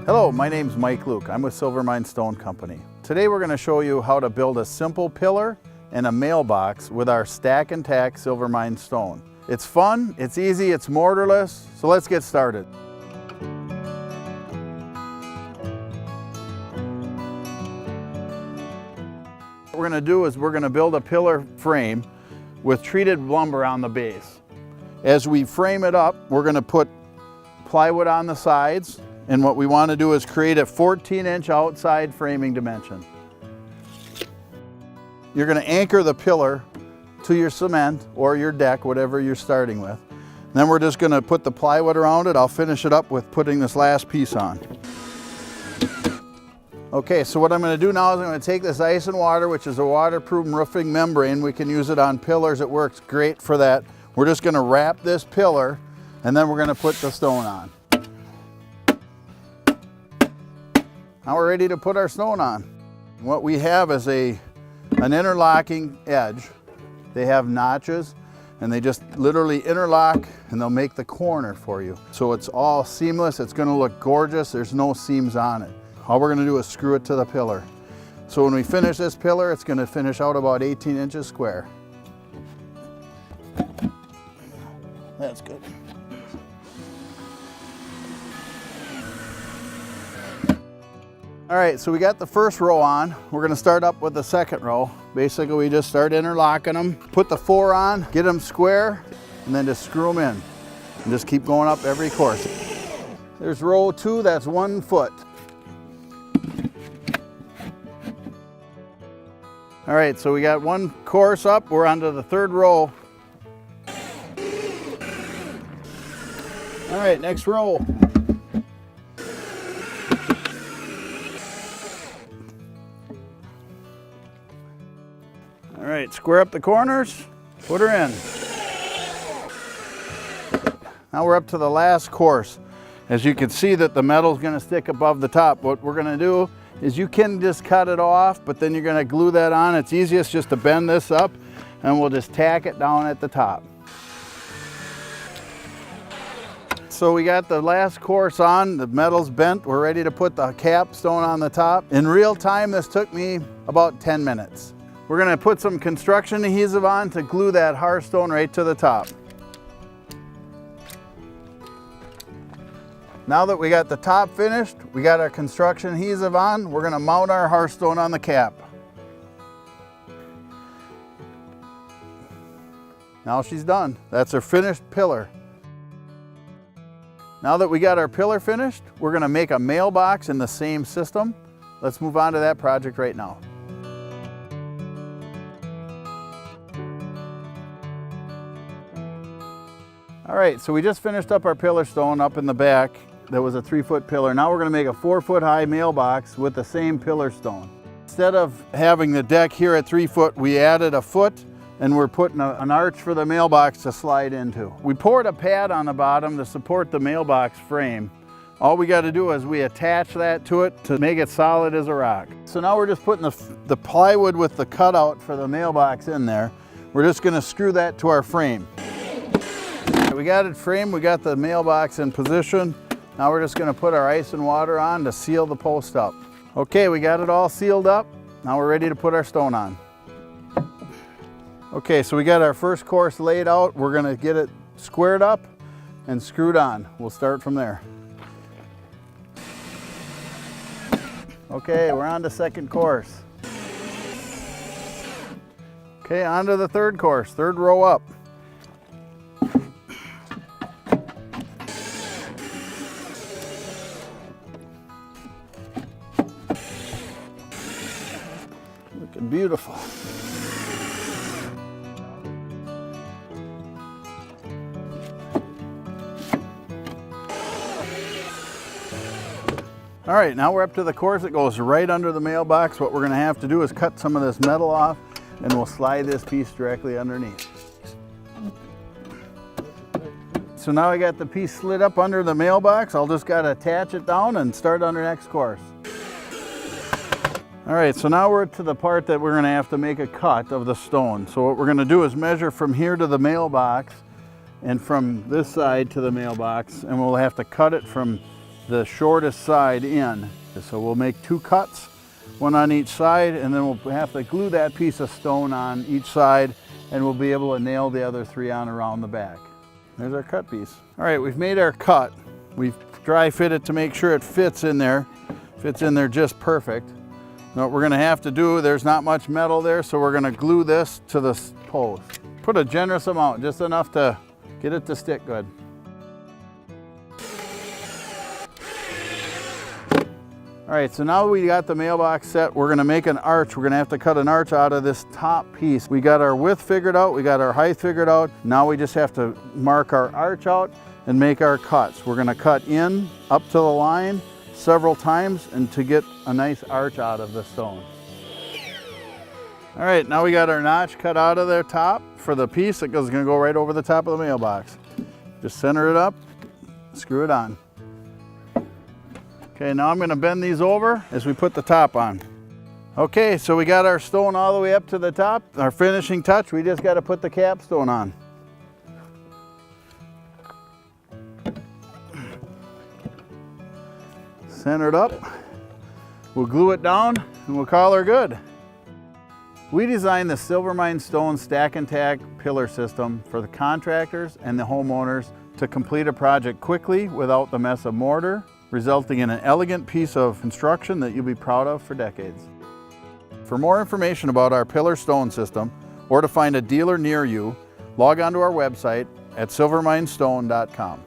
Hello, my name's Mike Luke. I'm with Silvermine Stone Company. Today we're going to show you how to build a simple pillar and a mailbox with our stack and tack Silvermine stone. It's fun, it's easy, it's mortarless, so let's get started. What we're going to do is we're going to build a pillar frame with treated lumber on the base. As we frame it up, we're going to put plywood on the sides, and what we want to do is create a 14-inch outside framing dimension. You're going to anchor the pillar to your cement or your deck, whatever you're starting with. And then we're just going to put the plywood around it. I'll finish it up with putting this last piece on. Okay, so what I'm going to do now is I'm going to take this ice and water, which is a waterproof roofing membrane. We can use it on pillars. It works great for that. We're just going to wrap this pillar, and then we're going to put the stone on. Now we're ready to put our stone on. What we have is an interlocking edge. They have notches, and they just literally interlock, and they'll make the corner for you. So it's all seamless. It's going to look gorgeous. There's no seams on it. All we're going to do is screw it to the pillar. So when we finish this pillar, it's going to finish out about 18 inches square. That's good. All right, so we got the first row on. We're going to start up with the second row. Basically, we just start interlocking them, put the 4 on, get them square, and then just screw them in. And just keep going up every course. There's row 2, that's 1 foot. All right, so we got 1 course up. We're onto the 3rd row. All right, next row. All right, square up the corners, put her in. Now we're up to the last course. As you can see that the metal's gonna stick above the top. What we're gonna do is you can just cut it off, but then you're gonna glue that on. It's easiest just to bend this up, and we'll just tack it down at the top. So we got the last course on, the metal's bent. We're ready to put the capstone on the top. In real time, this took me about 10 minutes. We're gonna put some construction adhesive on to glue that hearthstone right to the top. Now that we got the top finished, we got our construction adhesive on, we're gonna mount our hearthstone on the cap. Now she's done. That's our finished pillar. Now that we got our pillar finished, we're gonna make a mailbox in the same system. Let's move on to that project right now. All right, so we just finished up our pillar stone up in the back. That was a 3-foot pillar. Now we're gonna make a 4-foot high mailbox with the same pillar stone. Instead of having the deck here at 3 foot, we added a foot, and we're putting an arch for the mailbox to slide into. We poured a pad on the bottom to support the mailbox frame. All we gotta do is we attach that to it to make it solid as a rock. So now we're just putting the plywood with the cutout for the mailbox in there. We're just gonna screw that to our frame. We got it framed, we got the mailbox in position. Now we're just gonna put our ice and water on to seal the post up. Okay, we got it all sealed up. Now we're ready to put our stone on. Okay, so we got our first course laid out. We're gonna get it squared up and screwed on. We'll start from there. Okay, we're on to second course. Okay, on to the 3rd course, 3rd row up. Looking beautiful. All right, now we're up to the course that goes right under the mailbox. What we're gonna have to do is cut some of this metal off, and we'll slide this piece directly underneath. So now I got the piece slid up under the mailbox. I'll just gotta attach it down and start on the next course. All right, so now we're to the part that we're gonna have to make a cut of the stone. So what we're gonna do is measure from here to the mailbox and from this side to the mailbox, and we'll have to cut it from the shortest side in. So we'll make 2 cuts, one on each side, and then we'll have to glue that piece of stone on each side, and we'll be able to nail the other 3 on around the back. There's our cut piece. All right, we've made our cut. We've dry fit it to make sure it fits in there just perfect. Now what we're gonna have to do, there's not much metal there, so we're gonna glue this to the post. Put a generous amount, just enough to get it to stick good. All right, so now we got the mailbox set, we're gonna make an arch. We're gonna have to cut an arch out of this top piece. We got our width figured out, we got our height figured out. Now we just have to mark our arch out and make our cuts. We're gonna cut in up to the line several times and to get a nice arch out of the stone. All right, now we got our notch cut out of the top for the piece that is gonna go right over the top of the mailbox. Just center it up, screw it on. Okay, now I'm gonna bend these over as we put the top on. Okay, so we got our stone all the way up to the top. Our finishing touch, we just gotta put the capstone on. Center it up. We'll glue it down and we'll call her good. We designed the Silvermine stone stack and tack pillar system for the contractors and the homeowners to complete a project quickly without the mess of mortar, resulting in an elegant piece of construction that you'll be proud of for decades. For more information about our pillar stone system or to find a dealer near you, log on to our website at silverminestone.com.